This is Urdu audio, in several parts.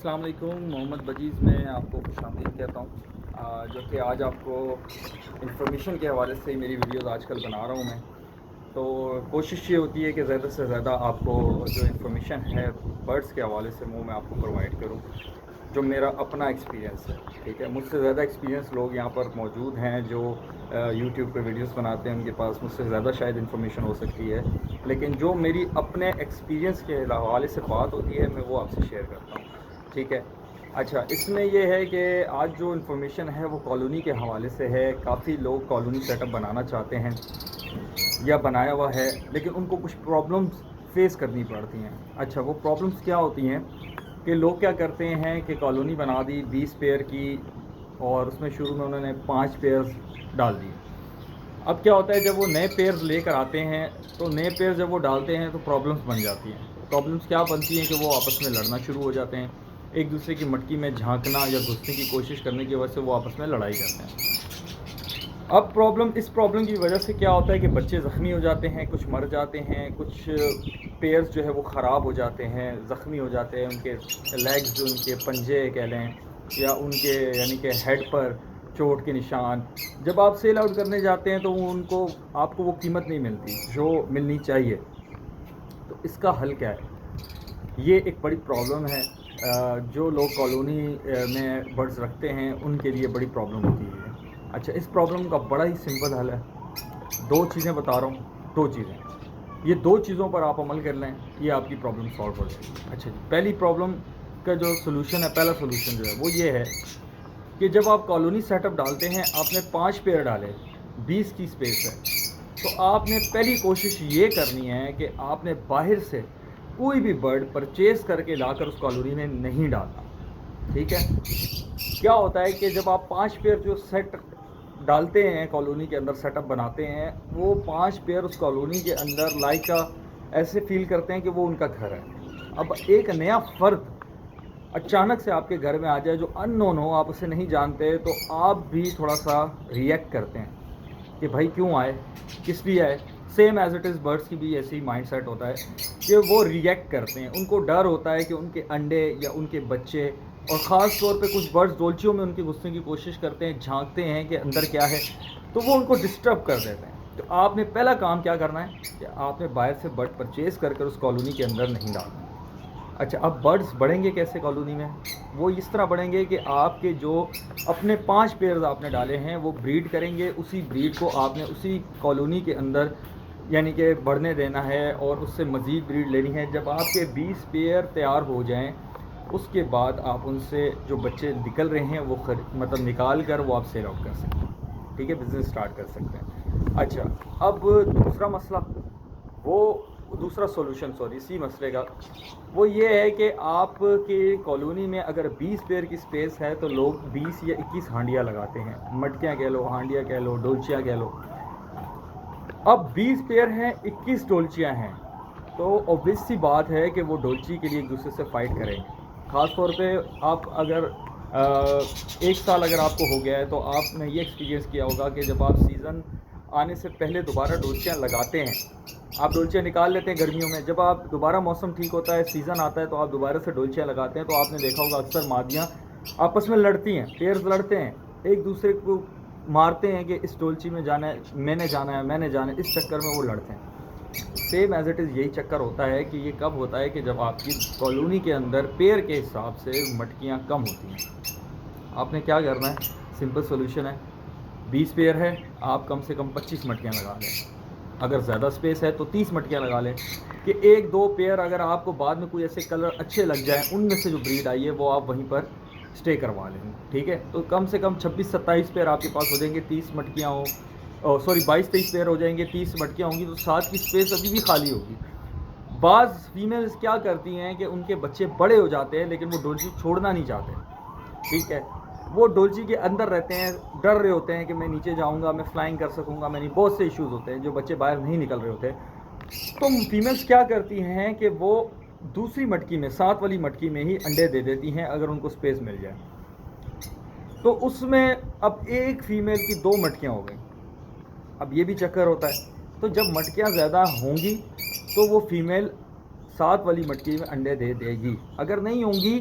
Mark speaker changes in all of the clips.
Speaker 1: السلام علیکم، محمد بجیز میں آپ کو خوش آمدید کہتا ہوں، جو کہ آج آپ کو انفارمیشن کے حوالے سے میری ویڈیوز آج کل بنا رہا ہوں میں. تو کوشش یہ ہوتی ہے کہ زیادہ سے زیادہ آپ کو جو انفارمیشن ہے برڈس کے حوالے سے وہ میں آپ کو پرووائڈ کروں جو میرا اپنا ایکسپیرینس ہے. ٹھیک ہے، مجھ سے زیادہ ایکسپیرینس لوگ یہاں پر موجود ہیں جو یوٹیوب پہ ویڈیوز بناتے ہیں، ان کے پاس مجھ سے زیادہ شاید انفارمیشن ہو سکتی ہے، لیکن جو میری اپنے ایکسپیرینس کے حوالے سے بات ہوتی ہے میں وہ آپ سے شیئر کرتا ہوں. ٹھیک ہے. اچھا، اس میں یہ ہے کہ آج جو انفارمیشن ہے وہ کالونی کے حوالے سے ہے. کافی لوگ کالونی سیٹ اپ بنانا چاہتے ہیں یا بنایا ہوا ہے، لیکن ان کو کچھ پرابلمس فیس کرنی پڑتی ہیں. اچھا، وہ پرابلمس کیا ہوتی ہیں کہ لوگ کیا کرتے ہیں کہ کالونی بنا دی 20 پیئر کی، اور اس میں شروع میں انہوں نے 5 پیئرز ڈال دیے. اب کیا ہوتا ہے جب وہ نئے پیئرز لے کر آتے ہیں تو نئے پیئر جب وہ ڈالتے ہیں تو پرابلمس بن جاتی ہیں. پرابلمس کیا بنتی ہیں کہ وہ آپس میں لڑنا شروع ہو جاتے ہیں، ایک دوسرے کی مٹکی میں جھانکنا یا گھسنے کی کوشش کرنے کی وجہ سے وہ آپس میں لڑائی کرتے ہیں. اب اس پرابلم کی وجہ سے کیا ہوتا ہے کہ بچے زخمی ہو جاتے ہیں، کچھ مر جاتے ہیں، کچھ پیئرز جو ہے وہ خراب ہو جاتے ہیں، زخمی ہو جاتے ہیں. ان کے لیگز، ان کے پنجے کہہ لیں، یا ان کے یعنی کہ ہیڈ پر چوٹ کے نشان. جب آپ سیل آؤٹ کرنے جاتے ہیں تو آپ کو وہ قیمت نہیں ملتی جو ملنی چاہیے. تو اس کا حل کیا ہے؟ یہ ایک بڑی پرابلم ہے جو لوگ کالونی میں برڈز رکھتے ہیں ان کے لیے بڑی پرابلم ہوتی ہے. اچھا، اس پرابلم کا بڑا ہی سمپل حل ہے. 2 چیزیں بتا رہا ہوں، 2 چیزیں. یہ 2 چیزوں پر آپ عمل کر لیں، یہ آپ کی پرابلم سالو ہو جائے گی. اچھا جی، پہلی پرابلم کا جو سولوشن ہے، پہلا سولوشن جو ہے وہ یہ ہے کہ جب آپ کالونی سیٹ اپ ڈالتے ہیں، آپ نے 5 پیئر ڈالے، 20 کی اسپیس ہے، تو آپ نے پہلی کوشش یہ کرنی ہے کہ آپ نے باہر سے کوئی بھی برڈ پرچیز کر کے لا کر اس کالونی میں نہیں ڈالنا. ٹھیک ہے. کیا ہوتا ہے کہ جب آپ 5 پیئر جو سیٹ ڈالتے ہیں کالونی کے اندر، سیٹ اپ بناتے ہیں، وہ 5 پیئر اس کالونی کے اندر لائکا ایسے فیل کرتے ہیں کہ وہ ان کا گھر ہے. اب ایک نیا فرد اچانک سے آپ کے گھر میں آ جائے جو ان نون ہو، آپ اسے نہیں جانتے، تو آپ بھی تھوڑا سا ریئیکٹ کرتے ہیں کہ بھائی کیوں آئے، کس لیے آئے. Same as it is birds کی بھی ایسی مائنڈ سیٹ ہوتا ہے کہ وہ ریئیکٹ کرتے ہیں. ان کو ڈر ہوتا ہے کہ ان کے انڈے یا ان کے بچے، اور خاص طور پہ کچھ برڈز ڈولچیوں میں ان کے گھسنے کی کوشش کرتے ہیں، جھانکتے ہیں کہ اندر کیا ہے، تو وہ ان کو ڈسٹرب کر دیتے ہیں. تو آپ نے پہلا کام کیا کرنا ہے کہ آپ نے باہر سے برڈ پرچیز کر اس کالونی کے اندر نہیں ڈالنا. اچھا، اب برڈز بڑھیں گے کیسے کالونی میں؟ وہ اس طرح بڑھیں گے کہ آپ کے جو اپنے 5 پیئرز آپ نے ڈالے ہیں وہ بریڈ کریں گے. اسی بریڈ کو آپ نے اسی کالونی کے اندر یعنی کہ بڑھنے دینا ہے اور اس سے مزید بریڈ لینی ہے. جب آپ کے 20 پیئر تیار ہو جائیں، اس کے بعد آپ ان سے جو بچے نکل رہے ہیں وہ مطلب نکال کر وہ آپ سیل آؤٹ کر سکتے ہیں. ٹھیک ہے، بزنس اسٹارٹ کر سکتے ہیں. اچھا، اب دوسرا مسئلہ، وہ دوسرا سولوشن اسی مسئلے کا وہ یہ ہے کہ آپ کی کالونی میں اگر 20 پیئر کی اسپیس ہے تو لوگ 20 یا 21 ہانڈیاں لگاتے ہیں. مٹکیاں کہہ لو، ہانڈیاں کہہ لو، ڈولچیاں کہہ لو. اب 20 پیئر ہیں، 21 ڈولچیاں ہیں، تو اوبویس سی بات ہے کہ وہ ڈولچی کے لیے ایک دوسرے سے فائٹ کریں گے. خاص طور پہ آپ اگر 1 سال اگر آپ کو ہو گیا ہے تو آپ نے یہ ایکسپیرینس کیا ہوگا کہ جب آپ سیزن آنے سے پہلے دوبارہ ڈولچیاں لگاتے ہیں، آپ ڈولچیاں نکال لیتے ہیں گرمیوں میں، جب آپ دوبارہ موسم ٹھیک ہوتا ہے، سیزن آتا ہے، تو آپ دوبارہ سے ڈولچیاں لگاتے ہیں، تو آپ نے دیکھا ہوگا اکثر مادیاں آپس میں لڑتی ہیں، پیئرز لڑتے ہیں، ایک دوسرے کو مارتے ہیں کہ اس ڈولچی میں جانا ہے، میں نے جانا ہے، میں نے جانا ہے، اس چکر میں وہ لڑتے ہیں. سیم ایز اٹ از یہی چکر ہوتا ہے کہ یہ کب ہوتا ہے کہ جب آپ کی کالونی کے اندر پیئر کے حساب سے مٹکیاں کم ہوتی ہیں. آپ نے کیا کرنا ہے؟ سمپل سولوشن ہے. 20 پیئر ہے، آپ کم سے کم 25 مٹکیاں لگا لیں. اگر زیادہ اسپیس ہے تو 30 مٹکیاں لگا لیں کہ 1-2 پیئر اگر آپ کو بعد میں کوئی ایسے کلر اچھے لگ جائیں، ان میں سے جو بریڈ آئی ہے وہ آپ وہیں پر اسٹے کروا لیں. ٹھیک ہے، تو کم سے کم 26-27 پیئر آپ کے پاس ہو جائیں گے. 30 مٹکیاں ہوں، 22-23 پیئر ہو جائیں گے، 30 مٹکیاں ہوں گی، تو 7 کی اسپیس ابھی بھی خالی ہوگی. بعض فیمیلز کیا کرتی ہیں کہ ان کے بچے بڑے ہو جاتے ہیں لیکن وہ ڈولچی چھوڑنا نہیں چاہتے. ٹھیک ہے، وہ ڈولچی کے اندر رہتے ہیں، ڈر رہے ہوتے ہیں کہ میں نیچے جاؤں گا، میں فلائنگ کر سکوں گا، میں نہیں. بہت سے ایشوز ہوتے ہیں جو بچے باہر نہیں نکل رہے ہوتے. تو فیمیلز کیا کرتی ہیں کہ وہ دوسری مٹکی میں، 7 والی مٹکی میں ہی انڈے دے دیتی ہیں اگر ان کو اسپیس مل جائے. تو اس میں اب ایک فیمیل کی 2 مٹکیاں ہو گئیں. اب یہ بھی چکر ہوتا ہے. تو جب مٹکیاں زیادہ ہوں گی تو وہ فیمیل 7 والی مٹکی میں انڈے دے دے گی. اگر نہیں ہوں گی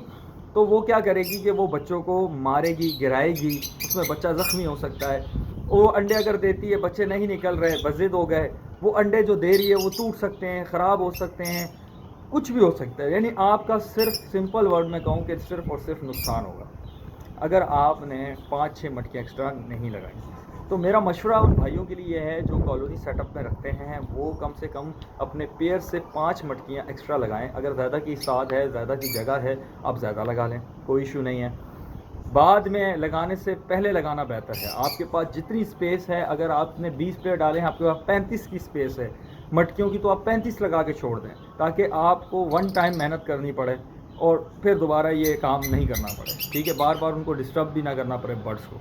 Speaker 1: تو وہ کیا کرے گی کہ وہ بچوں کو مارے گی، گرائے گی، اس میں بچہ زخمی ہو سکتا ہے. وہ انڈے اگر دیتی ہے، بچے نہیں نکل رہے، بضد ہو گئے، وہ انڈے جو دے رہی ہے وہ ٹوٹ سکتے ہیں، خراب ہو سکتے ہیں، کچھ بھی ہو سکتا ہے. یعنی آپ کا صرف سمپل ورڈ میں کہوں کہ صرف اور صرف نقصان ہوگا اگر آپ نے 5-6 مٹکیاں ایکسٹرا نہیں لگائیں. تو میرا مشورہ ان بھائیوں کے لیے یہ ہے جو کالونی سیٹ اپ میں رکھتے ہیں، وہ کم سے کم اپنے پیئر سے 5 مٹکیاں ایکسٹرا لگائیں. اگر زیادہ کی ساتھ ہے، زیادہ کی جگہ ہے، آپ زیادہ لگا لیں، کوئی ایشو نہیں ہے. بعد میں لگانے سے پہلے لگانا بہتر ہے. آپ کے پاس جتنی اسپیس ہے، اگر آپ نے 20 پیڑ ڈالے ہیں، آپ کے پاس 35 کی اسپیس ہے مٹکیوں کی، تو آپ 35 لگا کے چھوڑ دیں تاکہ آپ کو ون ٹائم محنت کرنی پڑے اور پھر دوبارہ یہ کام نہیں کرنا پڑے. ٹھیک ہے، بار بار ان کو ڈسٹرب بھی نہ کرنا پڑے برڈس کو.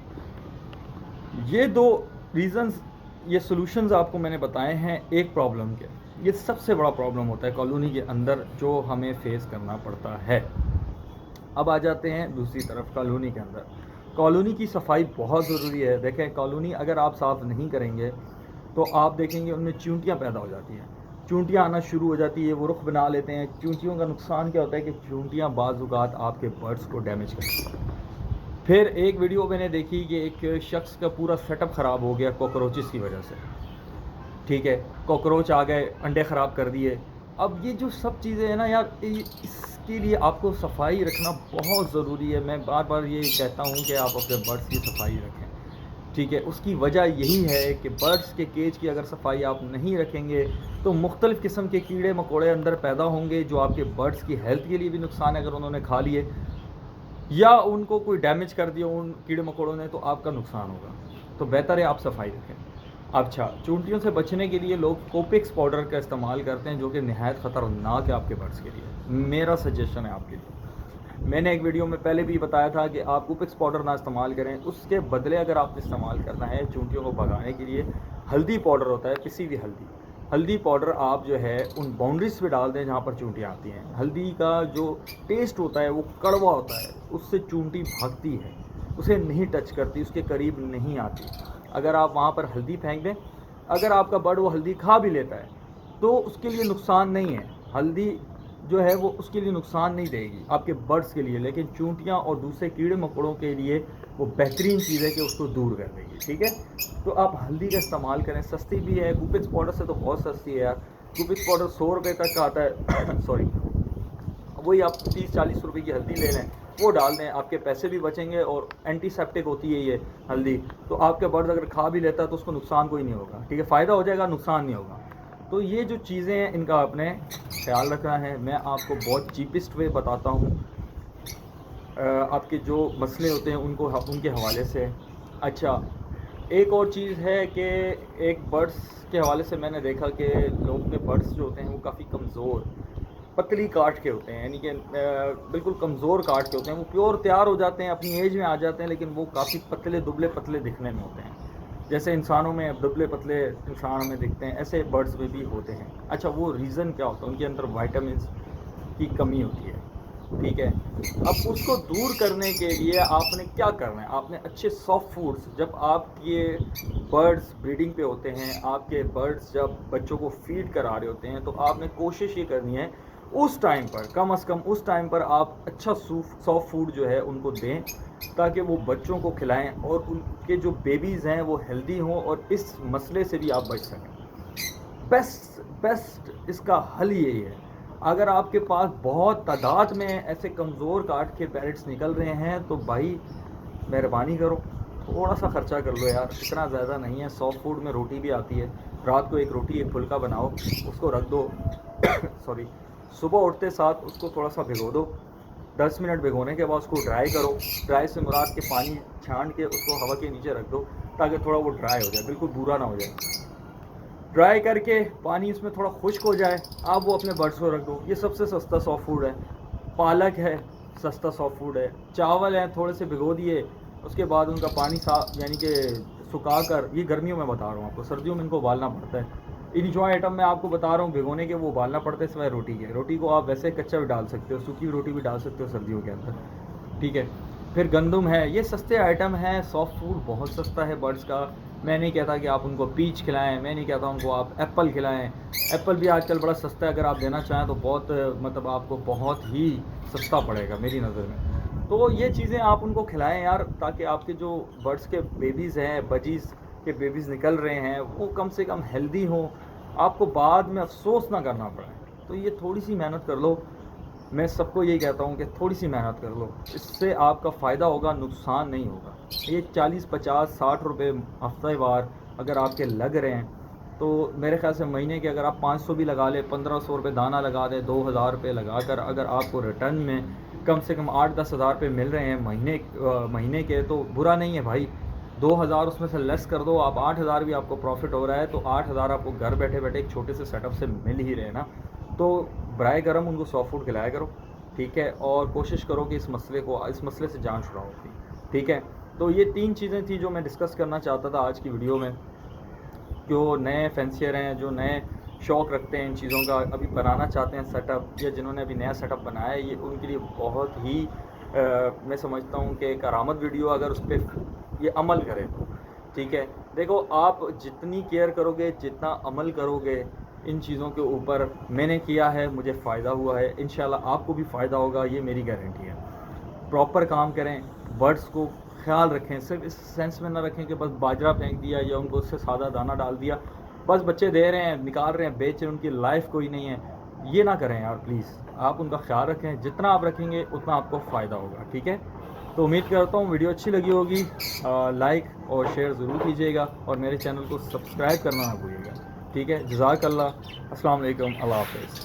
Speaker 1: یہ 2 ریزنز، یہ سولوشنز آپ کو میں نے بتائے ہیں ایک پرابلم کے. یہ سب سے بڑا پرابلم ہوتا ہے کالونی کے اندر جو ہمیں فیس کرنا پڑتا ہے. اب آ جاتے ہیں دوسری طرف کالونی کے اندر. کالونی کی صفائی بہت ضروری ہے. دیکھیں کالونی اگر آپ صاف نہیں کریں گے تو آپ دیکھیں گے ان میں چونٹیاں پیدا ہو جاتی ہیں، چونٹیاں آنا شروع ہو جاتی ہے، وہ رخ بنا لیتے ہیں. چونٹیوں کا نقصان کیا ہوتا ہے کہ چونٹیاں بعض اوقات آپ کے برڈس کو ڈیمیج کرتی ہیں. پھر ایک ویڈیو میں نے دیکھی کہ ایک شخص کا پورا سیٹ اپ خراب ہو گیا کاکروچز کی وجہ سے. ٹھیک ہے، کاکروچ آ گئے، انڈے خراب کر دیے. اب یہ جو سب چیزیں ہیں نا یار، اس کے لیے آپ کو صفائی رکھنا بہت ضروری ہے. میں بار بار یہ کہتا ہوں کہ آپ اپنے برڈس کی صفائی رکھیں. ٹھیک ہے، اس کی وجہ یہی ہے کہ برڈس کے کیج کی اگر صفائی آپ نہیں رکھیں گے تو مختلف قسم کے کیڑے مکوڑے اندر پیدا ہوں گے جو آپ کے برڈس کی ہیلتھ کے لیے بھی نقصان ہے اگر انہوں نے کھا لیے یا ان کو کوئی ڈیمیج کر دیا ان کیڑے مکوڑوں نے، تو آپ کا نقصان ہوگا. تو بہتر ہے آپ صفائی رکھیں. اچھا، چونٹیوں سے بچنے کے لیے لوگ کوپکس پاؤڈر کا استعمال کرتے ہیں جو کہ نہایت خطرناک ہے آپ کے برڈس کے لیے. میرا سجیشن ہے آپ کے لیے. میں نے ایک ویڈیو میں پہلے بھی بتایا تھا کہ آپ کوپکس پاؤڈر نہ استعمال کریں. اس کے بدلے اگر آپ استعمال کرنا ہے چونٹیوں کو بھگانے کے لیے، ہلدی پاؤڈر ہوتا ہے، پسی ہوئی ہلدی پاؤڈر آپ جو ہے ان باؤنڈریز پہ ڈال دیں جہاں پر چونٹیاں آتی ہیں. ہلدی کا جو ٹیسٹ ہوتا ہے وہ کڑوا ہوتا ہے، اس سے چونٹی بھاگتی ہے، اسے نہیں ٹچ کرتی، اس کے قریب نہیں آتی. اگر آپ وہاں پر ہلدی پھینک دیں، اگر آپ کا برڈ وہ ہلدی کھا بھی لیتا ہے تو اس کے لیے نقصان نہیں ہے. ہلدی جو ہے وہ اس کے لیے نقصان نہیں دے گی آپ کے برڈس کے لیے، لیکن چونٹیاں اور دوسرے کیڑے مکوڑوں کے لیے وہ بہترین چیز ہے کہ اس کو دور کر دے گی. ٹھیک ہے، تو آپ ہلدی کا استعمال کریں، سستی بھی ہے. کوپکس پاؤڈر سے تو بہت سستی ہے یار. کوپکس پاؤڈر 100 روپے تک کا آتا ہے سوری، وہی آپ 30-40 روپے کی ہلدی لے لیں، وہ ڈال دیں، آپ کے پیسے بھی بچیں گے اور اینٹی سیپٹک ہوتی ہے یہ ہلدی. تو آپ کے برڈ اگر کھا بھی لیتا ہے تو اس کو نقصان کوئی نہیں ہوگا. ٹھیک ہے، فائدہ ہو جائے گا، نقصان نہیں ہوگا. تو یہ جو چیزیں ہیں ان کا آپ نے خیال رکھنا ہے. میں آپ کو بہت چیپسٹ وے بتاتا ہوں آپ کے جو مسئلے ہوتے ہیں ان کے حوالے سے. اچھا، ایک اور چیز ہے کہ ایک برڈس کے حوالے سے میں نے دیکھا کہ لوگوں کے برڈس جو ہوتے ہیں وہ کافی کمزور پتلی کاٹ کے ہوتے ہیں، یعنی کہ بالکل کمزور کاٹ کے ہوتے ہیں. وہ پیور تیار ہو جاتے ہیں، اپنی ایج میں آ جاتے ہیں، لیکن وہ کافی پتلے دبلے پتلے دکھنے میں ہوتے ہیں. جیسے انسانوں میں دبلے پتلے انسان ہمیں دکھتے ہیں، ایسے برڈز میں بھی ہوتے ہیں. اچھا، وہ ریزن کیا ہوتا ہے؟ ان کے اندر وائٹامنس کی کمی ہوتی ہے. ٹھیک ہے، اب اس کو دور کرنے کے لیے آپ نے کیا کرنا ہے؟ آپ نے اچھے سافٹ فوڈس، جب آپ کے برڈز بریڈنگ پہ ہوتے ہیں، آپ کے برڈز جب بچوں کو فیڈ کرا رہے ہوتے ہیں، تو آپ نے کوشش یہ کرنی ہے اس ٹائم پر، کم از کم اس ٹائم پر آپ اچھا سافٹ فوڈ جو ہے ان کو دیں تاکہ وہ بچوں کو کھلائیں اور ان کے جو بیبیز ہیں وہ ہیلدی ہوں اور اس مسئلے سے بھی آپ بچ سکیں. بیسٹ اس کا حل یہی ہے. اگر آپ کے پاس بہت تعداد میں ایسے کمزور کاٹ کے پیرٹس نکل رہے ہیں تو بھائی مہربانی کرو، تھوڑا سا خرچہ کر لو یار، اتنا زیادہ نہیں ہے. سافٹ فوڈ میں روٹی بھی آتی ہے، رات کو ایک روٹی ایک پھلکا بناؤ، اس کو رکھ دو سوری، صبح اٹھتے ساتھ اس کو تھوڑا سا بھگو دو، 10 منٹ بھگونے کے بعد اس کو ڈرائی کرو. ڈرائی سے مراد کے پانی چھانٹ کے اس کو ہوا کے نیچے رکھ دو تاکہ تھوڑا وہ ڈرائی ہو جائے، بالکل بورا نہ ہو جائے. ڈرائی کر کے پانی اس میں تھوڑا خشک ہو جائے، آپ وہ اپنے برڈس کو رکھ دو. یہ سب سے سستا سافٹ فوڈ ہے. پالک ہے، سستا سافٹ فوڈ ہے. چاول ہیں، تھوڑے سے بھگو دیے، اس کے بعد ان کا پانی صاف یعنی کہ سکھا کر، یہ گرمیوں میں بتا رہا ہوں آپ کو، سردیوں میں ان کو ابالنا پڑتا ہے. ان جو آئٹم میں آپ کو بتا رہا ہوں بھگونے کے، وہ ابالنا پڑتا ہے سوائے روٹی کے. روٹی کو آپ ویسے کچا بھی ڈال سکتے ہو، سوکھی روٹی بھی ڈال سکتے ہو سردیوں کے اندر. ٹھیک ہے، پھر گندم ہے، یہ سستے آئٹم ہیں. سافٹ فوڈ بہت سستا ہے برڈس کا. میں نہیں کہتا کہ آپ ان کو پیچ کھلائیں، میں نہیں کہتا ان کو آپ ایپل کھلائیں. ایپل بھی آج کل بڑا سستا ہے، اگر آپ دینا چاہیں تو بہت مطلب آپ کو بہت ہی سستا پڑے گا میری نظر میں. تو یہ چیزیں آپ ان کو کھلائیں یار، تاکہ آپ کے جو برڈس کے بیبیز ہیں، بجیز کے بیبیز نکل رہے ہیں، وہ کم سے کم ہیلدی ہوں، آپ کو بعد میں افسوس نہ کرنا پڑے. تو یہ تھوڑی سی محنت کر لو. میں سب کو یہی کہتا ہوں کہ تھوڑی سی محنت کر لو، اس سے آپ کا فائدہ ہوگا، نقصان نہیں ہوگا. یہ 40 50 60 روپے ہفتہ وار اگر آپ کے لگ رہے ہیں تو میرے خیال سے مہینے کے اگر آپ 500 بھی لگا لیں، 1500 روپے دانہ لگا دیں، 2000 روپے لگا کر اگر آپ کو ریٹرن میں کم سے کم 8 10 ہزار روپے مل رہے ہیں مہینے کے، تو برا نہیں ہے بھائی. 2000 اس میں سے لیس کر دو، آپ 8000 بھی آپ کو پروفٹ ہو رہا ہے، تو 8000 آپ کو گھر بیٹھے بیٹھے ایک چھوٹے سے سیٹ اپ سے مل ہی رہے نا. تو برائے کرم ان کو 100 فوڈ کھلایا کرو، ٹھیک ہے، اور کوشش کرو کہ اس مسئلے سے جان چھڑاؤ اپنی، ٹھیک ہے. تو یہ 3 چیزیں تھیں جو میں ڈسکس کرنا چاہتا تھا آج کی ویڈیو میں. جو نئے فینسیئر ہیں، جو نئے شوق رکھتے ہیں ان چیزوں کا، ابھی بنانا چاہتے ہیں سیٹ اپ، یا جنہوں نے ابھی نیا سیٹ اپ بنایا ہے، یہ ان کے لیے بہت ہی میں سمجھتا ہوں کہ کرامت ویڈیو، اگر اس پہ یہ عمل کرے تو ٹھیک ہے. دیکھو آپ جتنی کیئر کرو گے، جتنا عمل کرو گے ان چیزوں کے اوپر، میں نے کیا ہے، مجھے فائدہ ہوا ہے، انشاءاللہ آپ کو بھی فائدہ ہوگا، یہ میری گارنٹی ہے. پراپر کام کریں، برڈس کو خیال رکھیں، صرف اس سینس میں نہ رکھیں کہ بس باجرہ پھینک دیا یا ان کو اس سے سادہ دانہ ڈال دیا، بس بچے دے رہے ہیں، نکال رہے ہیں، بیچ رہے ہیں، ان کی لائف کوئی نہیں ہے. یہ نہ کریں یار پلیز. آپ ان کا خیال رکھیں، جتنا آپ رکھیں گے اتنا آپ کو فائدہ ہوگا، ٹھیک ہے. تو امید کرتا ہوں ویڈیو اچھی لگی ہوگی، لائک اور شیئر ضرور کیجیے گا، اور میرے چینل کو سبسکرائب کرنا نہ بھولیے گا، ٹھیک ہے. جزاک اللہ. السلام علیکم. اللہ حافظ.